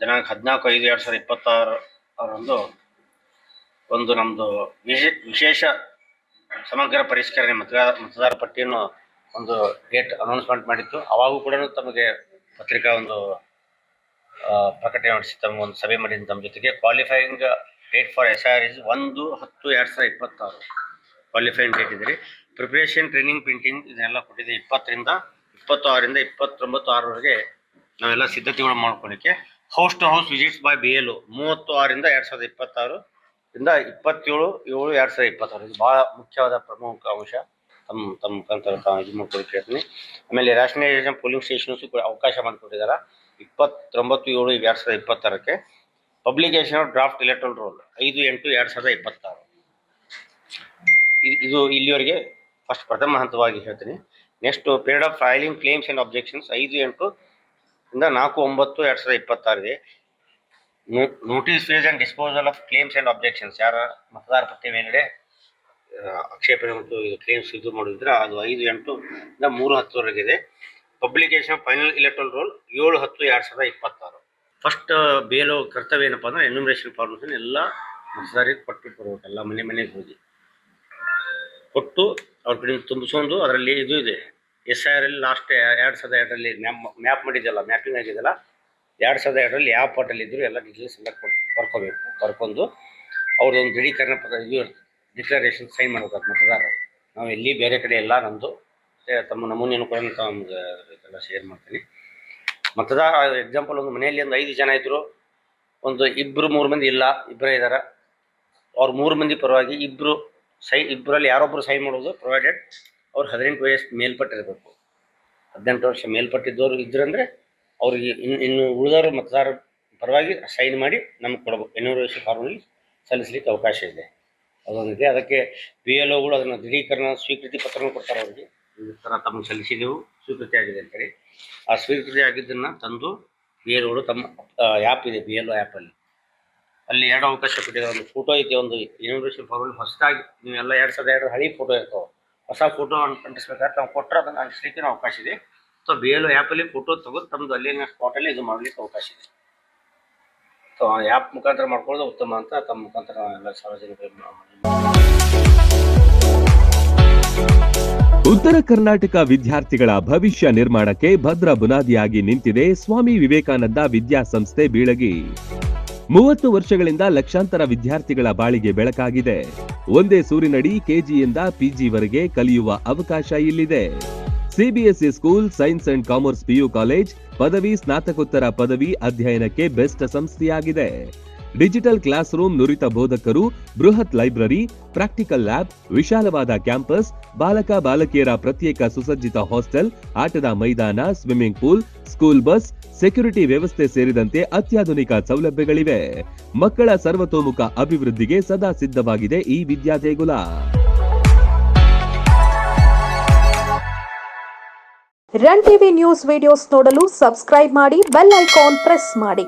ದಿನಾಂಕ 14/5/2026 ಒಂದು ನಮ್ಮದು ವಿಶೇಷ ಸಮಗ್ರ ಪರಿಷ್ಕರಣೆ ಮತದಾರ ಪಟ್ಟಿಯನ್ನು ಒಂದು ಡೇಟ್ ಅನೌನ್ಸ್ಮೆಂಟ್ ಮಾಡಿತ್ತು. ಅವಾಗೂ ಕೂಡ ತಮಗೆ ಪತ್ರಿಕಾ ಒಂದು ಪ್ರಕಟಣೆ ಮಾಡಿಸಿ ತಮ್ಮ ಒಂದು ಸಭೆ ಮಾಡಿದ ತಮ್ಮ ಜೊತೆಗೆ qualifying date for SIR is 1/10/2026 qualifying date ಇದೆ ರೀ. ಪ್ರಿಪ್ರೇಷನ್ ಟ್ರೈನಿಂಗ್ ಪ್ರಿಂಟಿಂಗ್ ಇದನ್ನೆಲ್ಲ ಕೊಟ್ಟಿದೆ. 20ರಿಂದ 26ರಿಂದ 29/6 ನಾವೆಲ್ಲ ಸಿದ್ಧತೆಗಳು ಮಾಡ್ಕೊಳ್ಳಿಕ್ಕೆ. House to house visits by BLO 30/6 2026 ಇಂದ 27/7/2026 ಇದು ಭಾಳ ಮುಖ್ಯವಾದ ಪ್ರಮುಖ ಅಂಶ. ತಮ್ಮ ಮುಖಾಂತರ ಇದು ಮಾಡ್ಕೊಳ್ಳಿಕ್ಕೆ ಹೇಳ್ತೀನಿ. ಆಮೇಲೆ ರ್ಯಾಷನಲೈಸೇಷನ್ ಪೋಲಿಂಗ್ ಸ್ಟೇಷನ್ಸ್ ಕೂಡ ಅವಕಾಶ ಮಾಡಿಕೊಟ್ಟಿದ್ದಾರೆ 29/7/2026. Publication of draft electoral roll 5/8/2026 ಇದು ಇಲ್ಲಿವರೆಗೆ ಫಸ್ಟ್ ಪ್ರಥಮ ಹಂತವಾಗಿ ಹೇಳ್ತೀನಿ. Next period of filing claims and objections 5/8 ಇಂದ 4/9/2026 ಇದೆ. Notice phase and disposal of claims and objections ಯಾರ ಮತದಾರ ಪಟ್ಟಿ ಮೇಲ್ಗಡೆ ಆಕ್ಷೇಪಣೆ ಮತ್ತು ಕ್ಲೇಮ್ಸ್ ಇದು ಮಾಡಿದ್ರೆ ಅದು 5/8 ಇಂದ 3/10 ಇದೆ. Publication of final electoral roll 7/10/2026. First BLO ಕರ್ತವ್ಯ ಏನಪ್ಪ ಅಂದ್ರೆ ಎನ್ಯುಮರೇಷನ್ ಫಾರ್ಮೇಷನ್ ಎಲ್ಲ ಮತದಾರರಿಗೆ ಕೊಟ್ಬಿಟ್ಟು ಬರ್ಬೇಕು. ಎಲ್ಲ ಮನೆಗೆ ಹೋಗಿ ಕೊಟ್ಟು ಅವ್ರ ಕಡೆ ತುಂಬಿಸ್ಕೊಂಡು ಅದರಲ್ಲಿ ಇದು ಇದೆ SIR ಅಲ್ಲಿ ಲಾಸ್ಟ್ 2002 ಮ್ಯಾಪ್ ಮಾಡಿದ್ದಲ್ಲ, ಮ್ಯಾಪಿಂಗ್ ಆಗಿದೆಲ್ಲ 2002 ಯಾವ ಪಾರ್ಟಲ್ಲಿ ಇದ್ರು ಎಲ್ಲ ಡೀಟೇಲ್ಸ್ ಎಲ್ಲ ಬರ್ಕೋಬೇಕು. ಬರ್ಕೊಂಡು ಅವ್ರದ್ದೊಂದು ದೃಢೀಕರಣ ಪತ್ರ ಇದು ಡಿಕ್ಲರೇಷನ್ ಸೈನ್ ಮಾಡ್ಬೇಕು ಮತದಾರ. ನಾವು ಎಲ್ಲಿ ಬೇರೆ ಕಡೆ ಎಲ್ಲ ನಮ್ಮದು ತಮ್ಮ ನಮೂನೆಯನ್ನು ಕೂಡ ಎಲ್ಲ ಶೇರ್ ಮಾಡ್ತೀನಿ. ಮತದಾರ ಎಕ್ಸಾಂಪಲ್ ಒಂದು ಮನೆಯಲ್ಲಿ ಒಂದು 5 ಜನ ಇದ್ದರು, ಒಂದು 2-3 ಮಂದಿ ಇಲ್ಲ, ಇಬ್ಬರೇ ಇದ್ದಾರೆ. ಅವ್ರು 3 ಮಂದಿ ಪರವಾಗಿ ಇಬ್ಬರಲ್ಲಿ ಯಾರೊಬ್ಬರು ಸೈನ್ ಮಾಡೋದು ಪ್ರೊವೈಡೆಡ್ ಅವ್ರು 18 ವಯಸ್ಸು ಮೇಲ್ಪಟ್ಟಿರಬೇಕು. 18 ವರ್ಷ ಮೇಲ್ಪಟ್ಟಿದ್ದವರು ಇದ್ರಂದರೆ ಅವ್ರಿಗೆ ಇನ್ನು ಉಳಿದವರು ಮತದಾರ ಪರವಾಗಿ ಸೈನ್ ಮಾಡಿ ನಮ್ಗೆ ಕೊಡಬೇಕು. ಎನ್ಯುಮರೇಷನ್ ಫಾರ್ಮಲ್ಲಿ ಸಲ್ಲಿಸಲಿಕ್ಕೆ ಅವಕಾಶ ಇದೆ. ಅದೊಂದಿದೆ. ಅದಕ್ಕೆ BLOಗಳು ಅದನ್ನು ದೃಢೀಕರಣ ಸ್ವೀಕೃತಿ ಪತ್ರನೂ ಕೊಡ್ತಾರೆ ಅವ್ರಿಗೆ. ಈ ಥರ ತಮಗೆ ಸಲ್ಲಿಸಿದೆವು, ಸ್ವೀಕೃತಿ ಆಗಿದೆ ಅಂತೇಳಿ. ಆ ಸ್ವೀಕೃತಿ ಆಗಿದ್ದನ್ನು ತಂದು BLOಗಳು ತಮ್ಮ ಆ್ಯಪ್ ಇದೆ BLO ಆ್ಯಪಲ್ಲಿ, ಅಲ್ಲಿ 2 ಅವಕಾಶ ಕೊಟ್ಟಿದ್ದಾರೆ. ಒಂದು ಫೋಟೋ ಐತೆ, ಒಂದು ಎನ್ಯುಮರೇಷನ್ ಫಾರ್ಮಲ್ಲಿ ಹೊಸದಾಗಿ ನೀವೆಲ್ಲ 2002 ಹಳಿ ಫೋಟೋ ಇರ್ತಾವೆ, ಹೊಸ ಫೋಟೋ ಅಂಟಿಸ್ಬೇಕಾದ್ರೆ ನಾವು ಕೊಟ್ಟರೆ ಅದನ್ನು ಅಂಟಿಸ್ಲಿಕ್ಕೆ ಅವಕಾಶ ಇದೆ. ಸೊ BLO ಆ್ಯಪಲ್ಲಿ ಫೋಟೋ ತೆಗೆದು ತಮ್ಮದು ಅಲ್ಲಿನ ಸ್ಪಾಟಲ್ಲಿ ಇದು ಮಾಡಲಿಕ್ಕೆ ಅವಕಾಶ ಇದೆ. ಸೊ ಆ ಆ್ಯಪ್ ಮುಖಾಂತರ ಮಾಡ್ಕೊಳ್ಳೋದು ಉತ್ತಮ ಅಂತ ತಮ್ಮ ಮುಖಾಂತರ ಎಲ್ಲ ಸಾರ್ವಜನಿಕರಿಗೆ. ಉತ್ತರ ಕರ್ನಾಟಕ ವಿದ್ಯಾರ್ಥಿಗಳ ಭವಿಷ್ಯ ನಿರ್ಮಾಣಕ್ಕೆ ಭದ್ರ ಬುನಾದಿಯಾಗಿ ನಿಂತಿದೆ ಸ್ವಾಮಿ ವಿವೇಕಾನಂದ ವಿದ್ಯಾಸಂಸ್ಥೆ ಬೀಳಗಿ. 30 ವರ್ಷಗಳಿಂದ ಲಕ್ಷಾಂತರ ವಿದ್ಯಾರ್ಥಿಗಳ ಬಾಳಿಗೆ ಬೆಳಕಾಗಿದೆ. ಒಂದೇ ಸೂರಿನಡಿ KGಯಿಂದ PGವರೆಗೆ ಕಲಿಯುವ ಅವಕಾಶ ಇಲ್ಲಿದೆ. CBSE school, science and commerce PU college, ಪದವಿ ಸ್ನಾತಕೋತ್ತರ ಪದವಿ ಅಧ್ಯಯನಕ್ಕೆ ಬೆಸ್ಟ್ ಸಂಸ್ಥೆಯಾಗಿದೆ. ಡಿಜಿಟಲ್ ಕ್ಲಾಸ್ ರೂಮ್, ನುರಿತ ಬೋಧಕರು, ಬೃಹತ್ ಲೈಬ್ರರಿ, ಪ್ರಾಕ್ಟಿಕಲ್ ಲ್ಯಾಬ್, ವಿಶಾಲವಾದ ಕ್ಯಾಂಪಸ್, ಬಾಲಕ ಬಾಲಕಿಯರ ಪ್ರತ್ಯೇಕ ಸುಸಜ್ಜಿತ ಹಾಸ್ಟೆಲ್, ಆಟದ ಮೈದಾನ, swimming pool, school bus, security ವ್ಯವಸ್ಥೆ ಸೇರಿದಂತೆ ಅತ್ಯಾಧುನಿಕ ಸೌಲಭ್ಯಗಳಿವೆ. ಮಕ್ಕಳ ಸರ್ವತೋಮುಖ ಅಭಿವೃದ್ಧಿಗೆ ಸದಾ ಸಿದ್ಧವಾಗಿದೆ ಈ ವಿದ್ಯಾದೇಗುಲ. ರನ್ ಟಿವಿ ನ್ಯೂಸ್ ವಿಡಿಯೋಸ್ ನೋಡಲು ಸಬ್ಸ್ಕ್ರೈಬ್ ಮಾಡಿ, ಬೆಲ್ ಐಕಾನ್ ಪ್ರೆಸ್ ಮಾಡಿ.